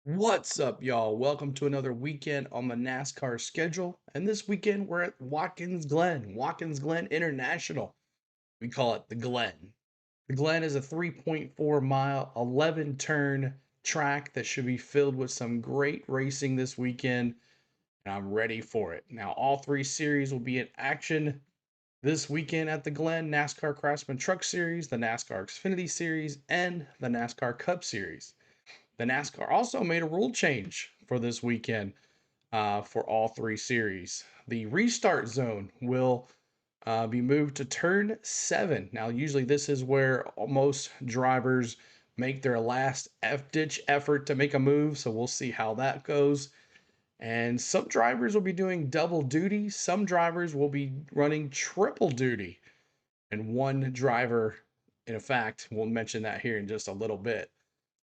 What's up, y'all? Welcome to another weekend on the NASCAR schedule. And this weekend, we're at Watkins Glen International. We call it the Glen. The Glen is a 3.4 mile, 11 turn track that should be filled with some great racing this weekend. And I'm ready for it. Now, all three series will be in action this weekend at the Glen: NASCAR Craftsman Truck Series, the NASCAR Xfinity Series, and the NASCAR Cup Series. The NASCAR also made a rule change for this weekend for all three series. The restart zone will be moved to turn 7. Now, usually this is where most drivers make their last ditch effort to make a move, so we'll see how that goes. And some drivers will be doing double duty, some drivers will be running triple duty, and one driver, in fact, we'll mention that here in just a little bit.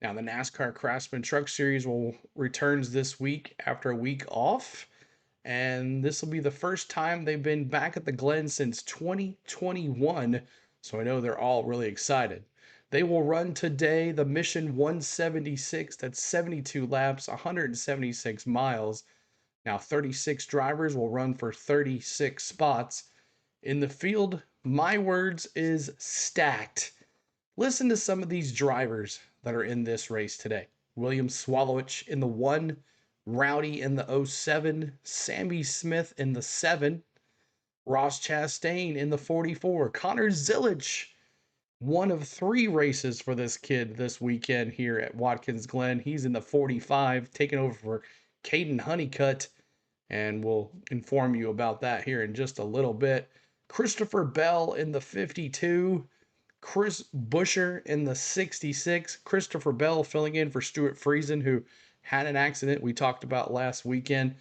Now, the NASCAR Craftsman Truck Series will returns this week after a week off, and this will be the first time they've been back at the Glen since 2021. So I know they're all really excited. They will run today the Mission 176. That's 72 laps, 176 miles. Now, 36 drivers will run for 36 spots. In the field, my words is stacked. Listen to some of these drivers that are in this race today. William Swallowich in the 1, Rowdy in the '07, Sammy Smith in the 7, Ross Chastain in the 44, Connor Zilisch, one of 3 races for this kid this weekend here at Watkins Glen. He's in the 45, taking over for Caden Honeycutt, and we'll inform you about that here in just a little bit. Christopher Bell in the 52, Chris Buescher in the 66. Christopher Bell filling in for Stuart Friesen, who had an accident we talked about last weekend.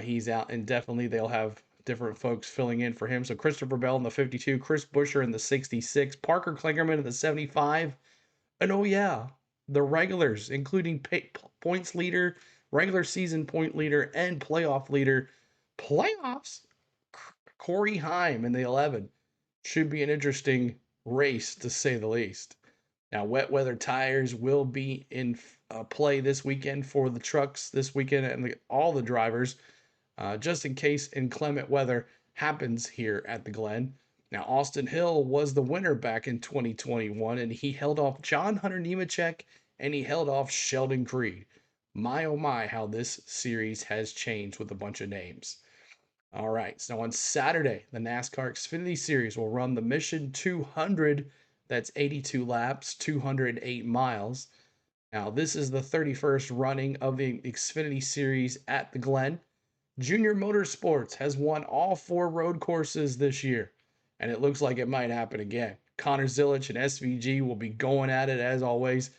He's out indefinitely. They'll have different folks filling in for him. So Christopher Bell in the 52, Chris Buescher in the 66, Parker Klingerman in the 75. And oh, yeah, the regulars, including points leader, regular season point leader, and playoff leader. Playoffs, Corey Heim in the 11. Should be an interesting race to say the least. Now, wet weather tires will be in play this weekend for the trucks this weekend and all the drivers, just in case inclement weather happens here at the Glen. Now, Austin Hill was the winner back in 2021, and he held off John Hunter Nemechek and he held off Sheldon Creed. My oh my, how this series has changed with a bunch of names. All right, so on Saturday, the NASCAR Xfinity Series will run the Mission 200. That's 82 laps, 208 miles. Now, this is the 31st running of the Xfinity Series at the Glen. Junior Motorsports has won all 4 road courses this year, and it looks like it might happen again. Connor Zilisch and SVG will be going at it as always,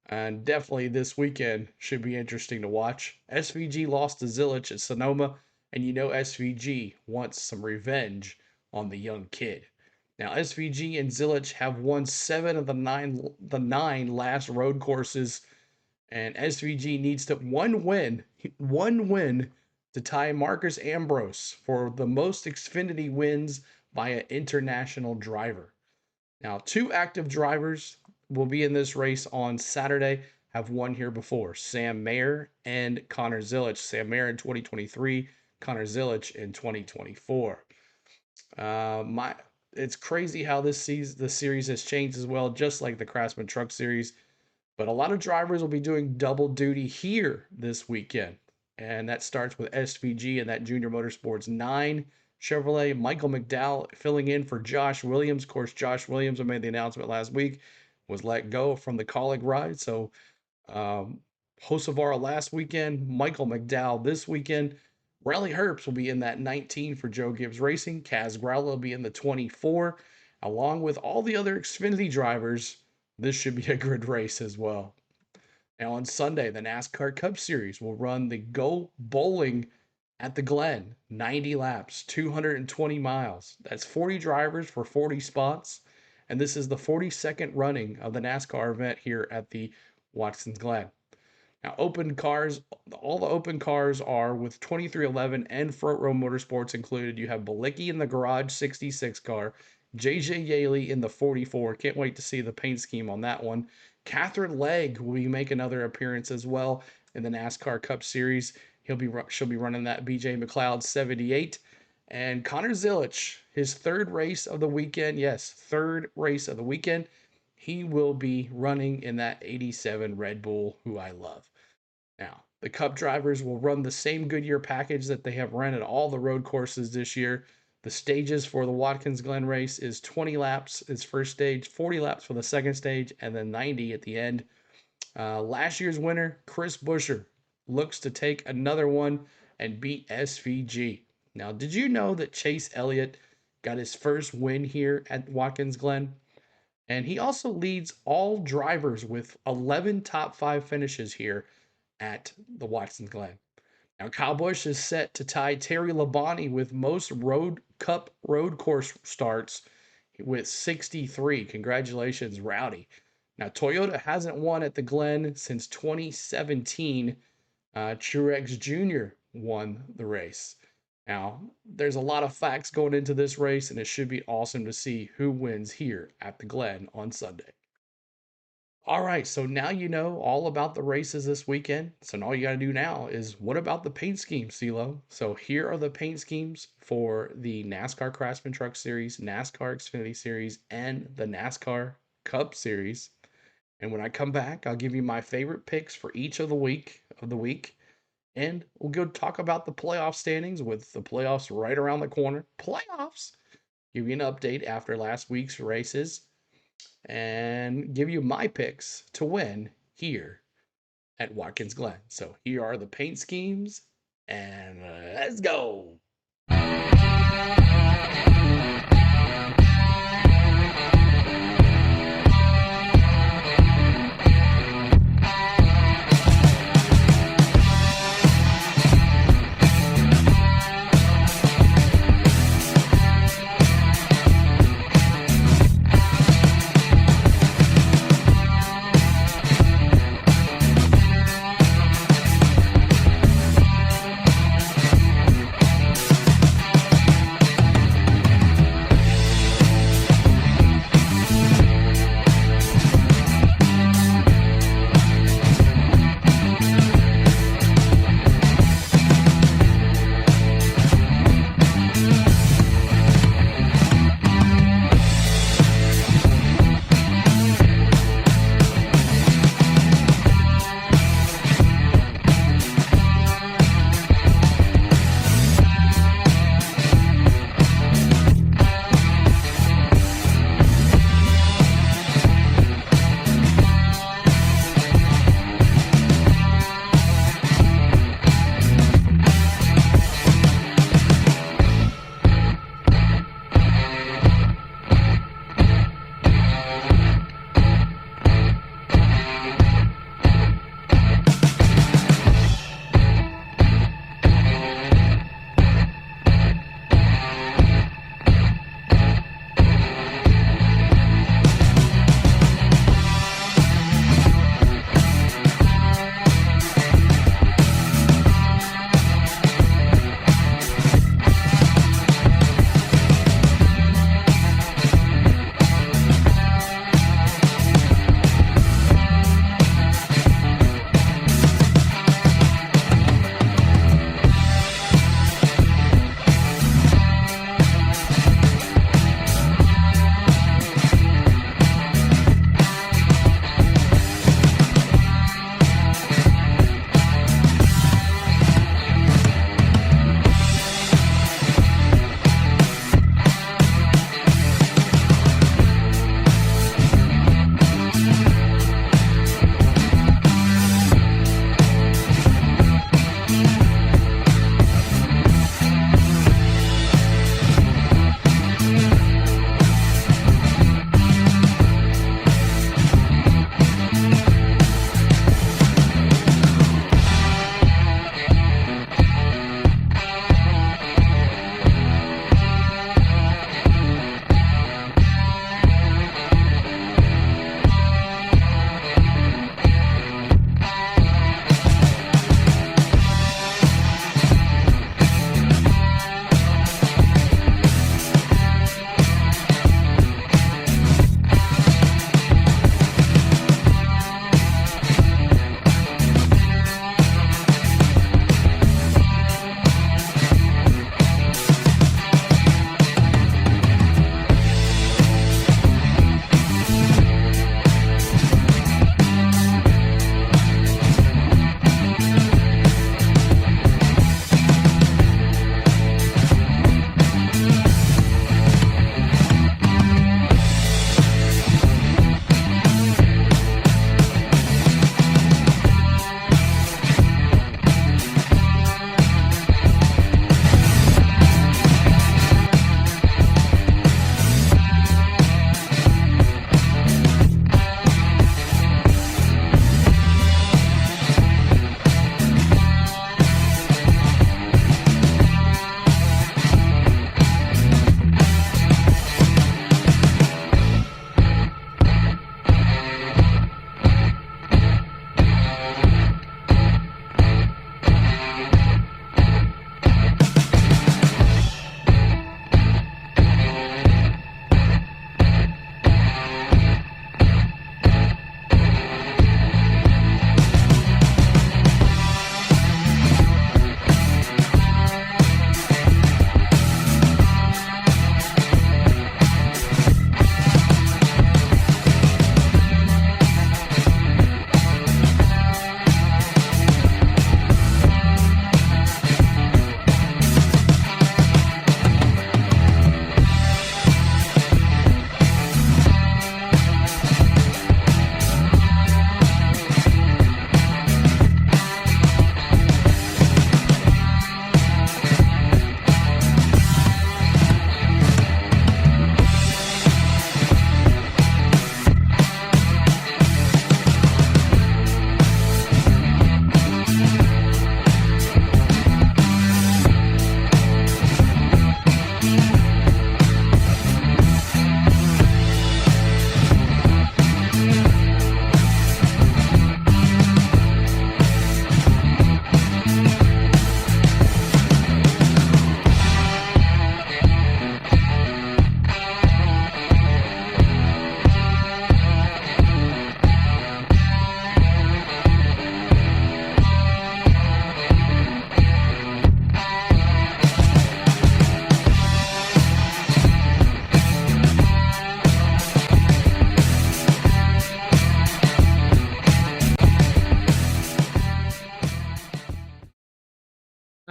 and definitely this weekend should be interesting to watch. SVG lost to Zilisch at Sonoma, and you know SVG wants some revenge on the young kid. Now, SVG and Zilisch have won 7 of the nine last road courses, and SVG needs to one win to tie Marcus Ambrose for the most Xfinity wins by an international driver. Now, 2 active drivers will be in this race on Saturday, have won here before: Sam Mayer and Connor Zilisch. Sam Mayer in 2023, Connor Zilisch in 2024. My It's crazy how the series has changed as well, just like the Craftsman Truck Series. But a lot of drivers will be doing double duty here this weekend, and that starts with SVG and that Junior Motorsports 9 Chevrolet. Michael McDowell filling in for Josh Williams. Of course, Josh Williams, I made the announcement last week, was let go from the Kaulig ride. So um, Hosevara last weekend, Michael McDowell this weekend. Riley Herbst will be in that 19 for Joe Gibbs Racing. Kaz Growler will be in the 24, along with all the other Xfinity drivers. This should be a good race as well. Now on Sunday, the NASCAR Cup Series will run the Go Bowling at the Glen, 90 laps, 220 miles. That's 40 drivers for 40 spots. And this is the 42nd running of the NASCAR event here at the Watkins Glen. Now, open cars, all the open cars are with 2311 and Front Row Motorsports included. You have Balicki in the Garage 66 car, JJ Yaley in the 44. Can't wait to see the paint scheme on that one. Catherine Legg will be making another appearance as well in the NASCAR Cup Series. She'll be running that BJ McLeod 78. And Connor Zilisch, his third race of the weekend. Yes, third race of the weekend. He will be running in that 87 Red Bull, who I love. Now, the Cup drivers will run the same Goodyear package that they have run at all the road courses this year. The stages for the Watkins Glen race is 20 laps its first stage, 40 laps for the second stage, and then 90 at the end. Last year's winner, Chris Buescher, looks to take another one and beat SVG. Now, did you know that Chase Elliott got his first win here at Watkins Glen? And he also leads all drivers with 11 top 5 finishes here at the Watkins Glen. Now, Kyle Busch is set to tie Terry Labonte with most road course starts with 63. Congratulations, Rowdy. Now, Toyota hasn't won at the Glen since 2017. Truex Jr. won the race. Now, there's a lot of facts going into this race, and it should be awesome to see who wins here at the Glen on Sunday. All right, so now you know all about the races this weekend. So all you got to do now is, what about the paint scheme, CeeLo? So here are the paint schemes for the NASCAR Craftsman Truck Series, NASCAR Xfinity Series, and the NASCAR Cup Series. And when I come back, I'll give you my favorite picks for each of the week, and we'll go talk about the playoff standings with the playoffs right around the corner. Playoffs! Give you an update after last week's races, and give you my picks to win here at Watkins Glen. So here are the paint schemes, and let's go.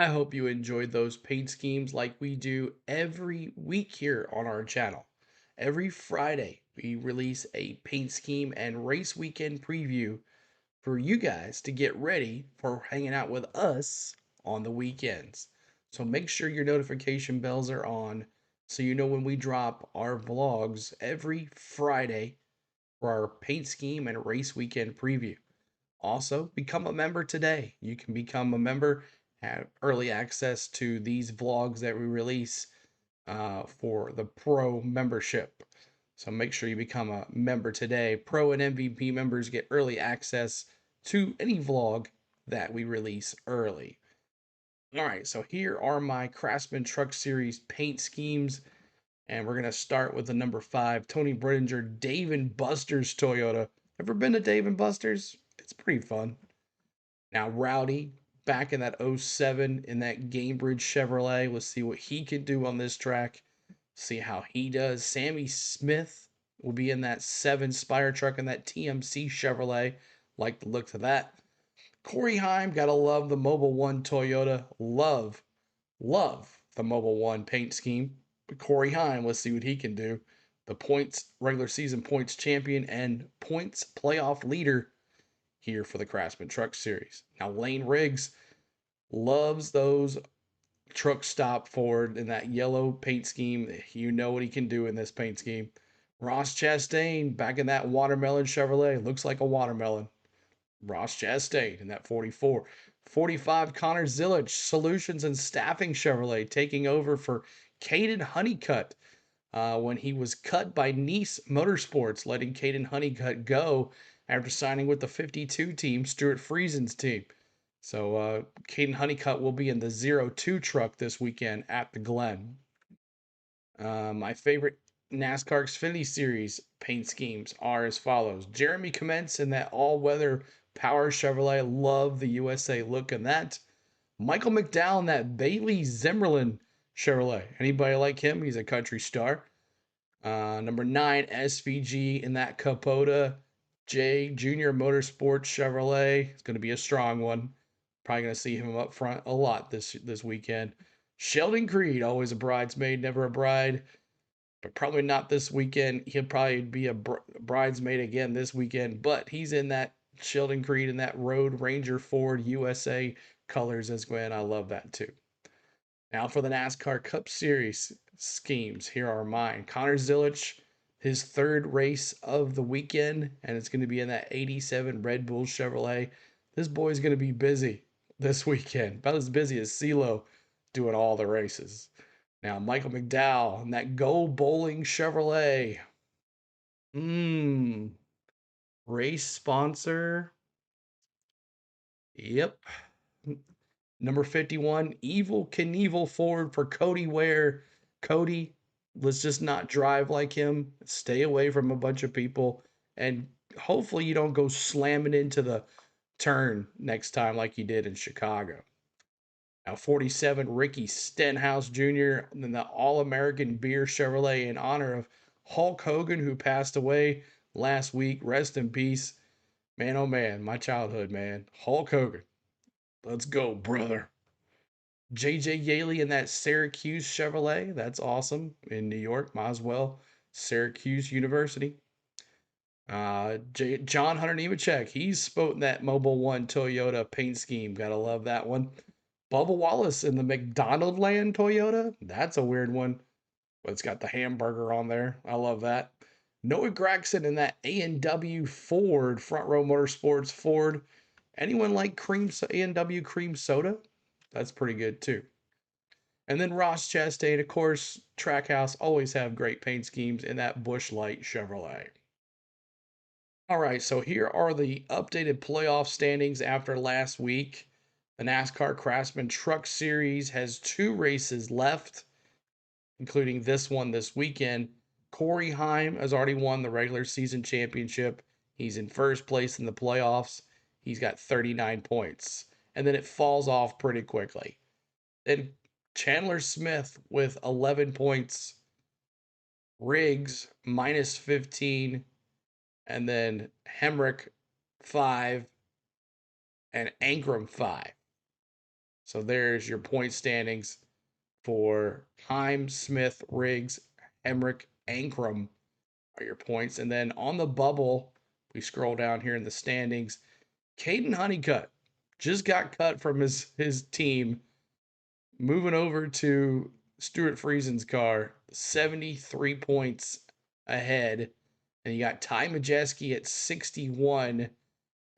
I hope you enjoyed those paint schemes like we do every week here on our channel. Every Friday, we release a paint scheme and race weekend preview for you guys to get ready for hanging out with us on the weekends. So make sure your notification bells are on so you know when we drop our vlogs every Friday for our paint scheme and race weekend preview. Also, become a member today. You can become a member, have early access to these vlogs that we release for the pro membership. So make sure you become a member today. Pro and MVP members get early access to any vlog that we release early. All right, so here are my Craftsman Truck Series paint schemes. And we're going to start with the number 5, Tony Brittinger, Dave and Buster's Toyota. Ever been to Dave and Buster's? It's pretty fun. Now, Rowdy, back in that '07 in that Gamebridge Chevrolet. Let's see what he can do on this track. See how he does. Sammy Smith will be in that 7 Spire truck in that TMC Chevrolet. Like the look of that. Corey Heim, gotta love the Mobile One Toyota. Love the Mobile One paint scheme. But Corey Heim, let's see what he can do. The points, regular season points champion and points playoff leader here for the Craftsman Truck Series. Now, Lane Riggs loves those truck stop Ford in that yellow paint scheme. You know what he can do in this paint scheme. Ross Chastain back in that watermelon Chevrolet. Looks like a watermelon. Ross Chastain in that 44. 45 Connor Zilich, Solutions and Staffing Chevrolet, taking over for Caden Honeycutt when he was cut by Nice Motorsports, letting Caden Honeycutt go after signing with the 52 team, Stuart Friesen's team. So Caden Honeycutt will be in the 02 truck this weekend at the Glen. My favorite NASCAR Xfinity Series paint schemes are as follows. Jeremy Commence in that all-weather Power Chevrolet. Love the USA look in that. Michael McDowell in that Bailey Zimmerlin Chevrolet. Anybody like him? He's a country star. Number 9, SVG in that Capota J Junior Motorsports Chevrolet. It's going to be a strong one. Probably going to see him up front a lot this weekend. Sheldon Creed, always a bridesmaid, never a bride, but probably not this weekend. He'll probably be a bridesmaid again this weekend, but he's in that Sheldon Creed in that Road Ranger Ford USA colors as Gwen. I love that too. Now for the NASCAR Cup Series schemes, here are mine. Connor Zilich, his 3rd race of the weekend, and it's going to be in that 87 Red Bull Chevrolet. This boy's going to be busy this weekend, about as busy as CeeLo doing all the races. Now, Michael McDowell and that Go Bowling Chevrolet. Race sponsor. Yep. Number 51, Evil Knievel Ford for Cody Ware. Cody, let's just not drive like him. Stay away from a bunch of people. And hopefully you don't go slamming into the turn next time like you did in Chicago. Now, 47, Ricky Stenhouse Jr. in the All-American Beer Chevrolet in honor of Hulk Hogan, who passed away last week. Rest in peace. Man, oh man, my childhood, man. Hulk Hogan. Let's go, brother. JJ Yaley in that Syracuse Chevrolet. That's awesome. In New York, might as well. Syracuse University. John Hunter Nemechek. He's spoken that Mobile One Toyota paint scheme. Gotta love that one. Bubba Wallace in the McDonald Land Toyota. That's a weird one. But it's got the hamburger on there. I love that. Noah Gragson in that A&W Ford, Front Row Motorsports Ford. Anyone like A&W cream soda? That's pretty good too. And then Ross Chastain, of course, Trackhouse always have great paint schemes in that Busch Light Chevrolet. All right, so here are the updated playoff standings after last week. The NASCAR Craftsman Truck Series has 2 races left, including this one this weekend. Corey Heim has already won the regular season championship. He's in first place in the playoffs. He's got 39 points. And then it falls off pretty quickly. Then Chandler Smith with 11 points. Riggs minus 15. And then Hemrick 5. And Ankrum 5. So there's your point standings for Heim, Smith, Riggs, Emmerich, Ankrum are your points. And then on the bubble, we scroll down here in the standings. Caden Honeycutt just got cut from his team, moving over to Stuart Friesen's car, 73 points ahead. And you got Ty Majeski at 61.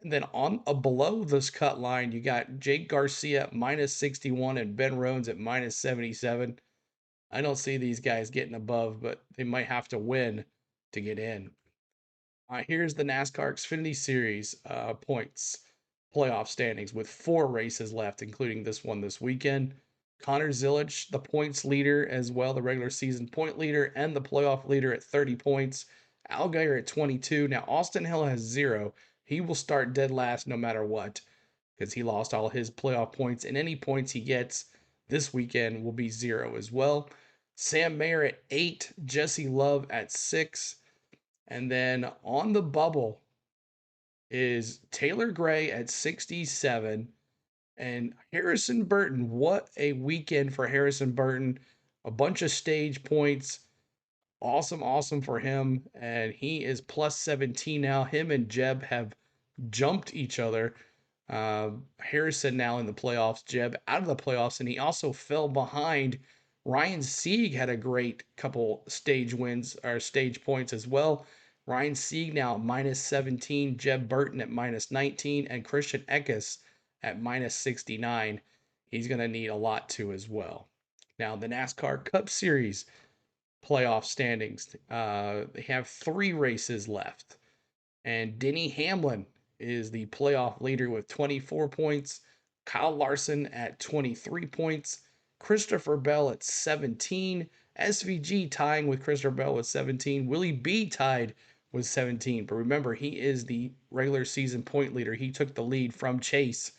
And then on below this cut line, you got Jake Garcia at minus 61 and Ben Roans at minus 77. I don't see these guys getting above, but they might have to win to get in. Here's the NASCAR Xfinity Series points playoff standings with 4 races left, including this one this weekend. Connor Zilisch, the points leader, as well, the regular season point leader and the playoff leader at 30 points. Allgaier at 22. Now, Austin Hill has 0. He will start dead last no matter what because he lost all his playoff points, and any points he gets this weekend will be 0 as well. Sam Mayer at 8. Jesse Love at 6. And then on the bubble is Taylor Gray at 67 and Harrison Burton. What a weekend for Harrison Burton. A bunch of stage points. Awesome, awesome for him. And he is plus 17 now. Him and Jeb have jumped each other. Harrison now in the playoffs, Jeb out of the playoffs, and he also fell behind. Ryan Sieg had a great couple stage wins or stage points as well. Ryan Sieg now at minus 17, Jeb Burton at minus 19, and Christian Eckes at minus 69. He's going to need a lot too as well. Now, the NASCAR Cup Series playoff standings. They have 3 races left. And Denny Hamlin is the playoff leader with 24 points. Kyle Larson at 23 points. Christopher Bell at 17. SVG tying with Christopher Bell with 17. Willie B tied with 17. But remember, he is the regular season point leader. He took the lead from Chase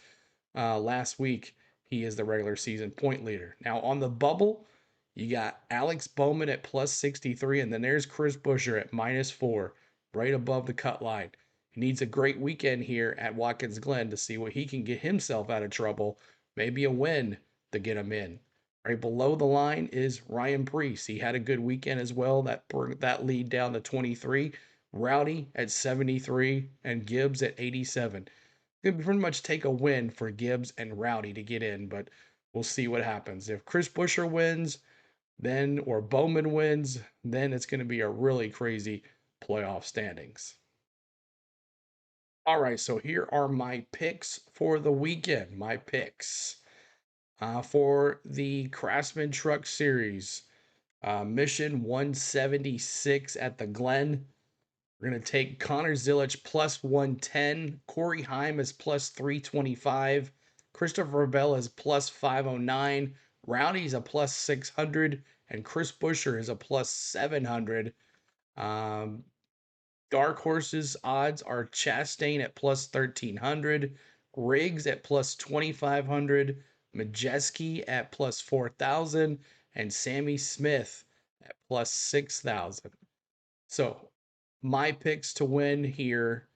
last week. He is the regular season point leader. Now on the bubble, you got Alex Bowman at plus 63, and then there's Chris Buescher at minus 4, right above the cut line. He needs a great weekend here at Watkins Glen to see what he can get himself out of trouble. Maybe a win to get him in. Right below the line is Ryan Preece. He had a good weekend as well. That lead down to 23. Rowdy at 73 and Gibbs at 87. It would pretty much take a win for Gibbs and Rowdy to get in, but we'll see what happens. If Chris Buescher wins, then or Bowman wins, then it's going to be a really crazy playoff standings. All right, so here are my picks for the weekend. My picks for the Craftsman Truck Series, Mission 176 at the Glen. We're going to take Connor Zilisch plus 110. Corey Heim is plus 325. Christopher Bell is plus 509. Rowdy's a plus 600. And Chris Buescher is a plus 700. Um, Dark Horses odds are Chastain at plus 1300. Riggs at plus 2500. Majeski at plus 4000. And Sammy Smith at plus 6000. So my picks to win here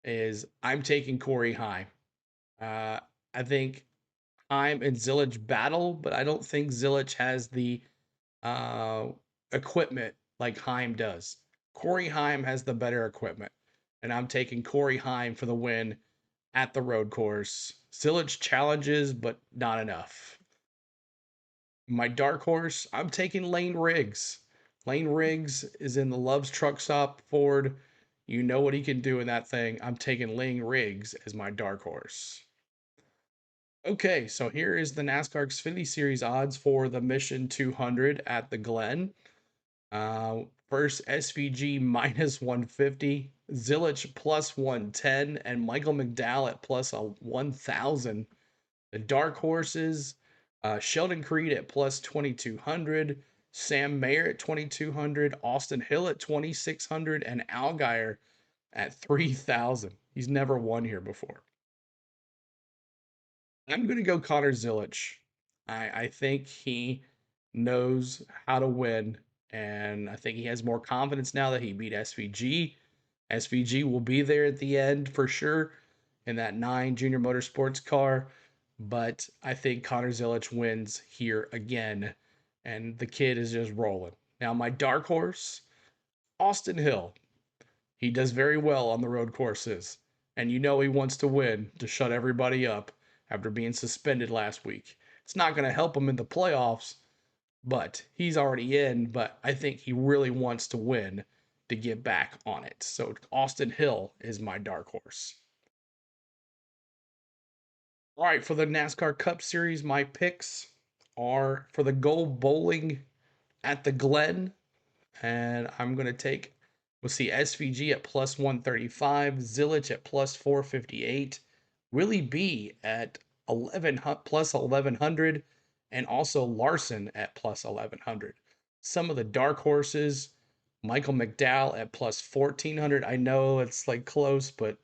is I'm taking Corey Heim. I think Heim and Zilisch battle, but I don't think Zilisch has the uh, equipment like Heim does. Corey Heim has the better equipment, and I'm taking Corey Heim for the win at the road course. Zilisch challenges, but not enough. My dark horse, I'm taking Lane Riggs. Lane Riggs is in the Love's Truck Stop Ford. You know what he can do in that thing. I'm taking Lane Riggs as my dark horse. Okay, so here is the NASCAR Xfinity Series odds for the Mission 200 at the Glen. First, SVG minus 150, Zilisch plus 110, and Michael McDowell at plus 1,000. The dark horses, Sheldon Creed at plus 2,200, Sam Mayer at 2,200, Austin Hill at 2,600, and Allgaier at 3,000. He's never won here before. I'm going to go Connor Zilisch. I think he knows how to win, and I think he has more confidence now that he beat SVG. SVG will be there at the end for sure in that 9 Junior Motorsports car. but I think Connor Zilic wins here again, and the kid is just rolling. Now, my dark horse, Austin Hill. He does very well on the road courses, and he wants to win to shut everybody up after being suspended last week. It's not going to help him in the playoffs, but he's already in. But I think he really wants to win to get back on it. So Austin Hill is my dark horse. All right, for the NASCAR Cup Series, my picks are for the Go Bowling at the Glen, and I'm going to take, we'll see SVG at plus 135, Zillich at plus 458, Willie B at 11 plus 1100, and also Larson at plus 1100. Some of the dark horses, Michael McDowell at plus 1400. I know it's like close, but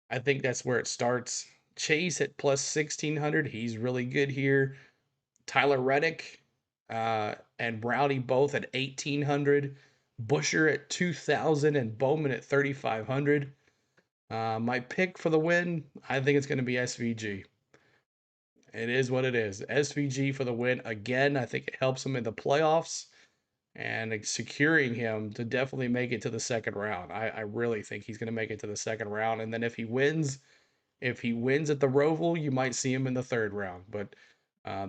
I think that's where it starts. Chase at plus 1600. He's really good here. Tyler Reddick and Browdy both at 1800. Busher at 2000 and Bowman at 3500. My pick for the win, I think it's going to be SVG. It is what it is. SVG for the win again. I think it helps him in the playoffs and securing him to definitely make it to the second round. I really think he's going to make it to the second round. And then if he wins at the Roval, you might see him in the third round. But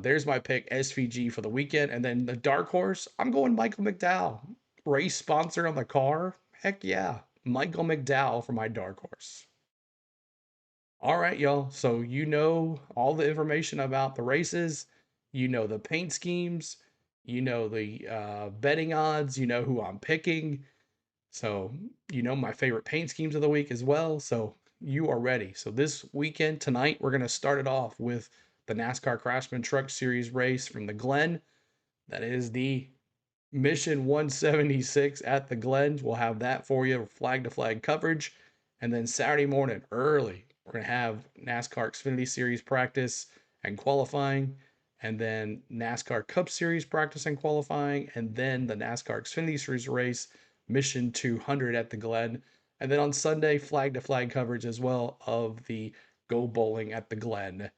there's my pick, SVG for the weekend. And then the dark horse, I'm going Michael McDowell. Race sponsor on the car. Heck yeah. Michael McDowell for my dark horse. All right, y'all. So you know all the information about the races. You know the paint schemes. You know the betting odds. You know who I'm picking. So you know my favorite paint schemes of the week as well. So you are ready. So this weekend, tonight, we're going to start it off with the NASCAR Craftsman Truck Series race from the Glen. That is the Mission 176 at the Glen. We'll have that for you, flag to flag coverage. And then Saturday morning, early, we're going to have NASCAR Xfinity Series practice and qualifying. And then NASCAR Cup Series practice and qualifying. And then the NASCAR Xfinity Series race, Mission 200 at the Glen. And then on Sunday, flag to flag coverage as well of the Go Bowling at the Glen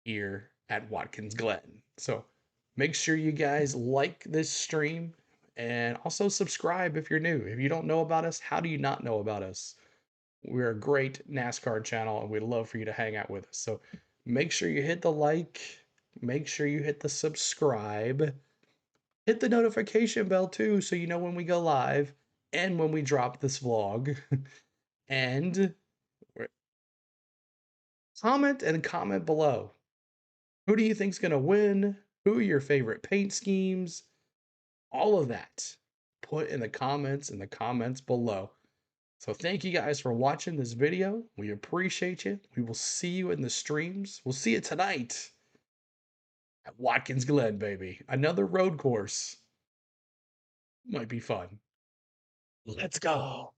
here at Watkins Glen. So make sure you guys like this stream and also subscribe if you're new. If you don't know about us, how do you not know about us? We're a great NASCAR channel and we'd love for you to hang out with us. So make sure you hit the like, make sure you hit the subscribe, hit the notification bell too so you know when we go live and when we drop this vlog. And comment below. Who do you think's going to win? Who are your favorite paint schemes? All of that put in the comments below. So thank you guys for watching this video. We appreciate you. We will see you in the streams. We'll see you tonight at Watkins Glen, baby. Another road course. Might be fun. Let's go.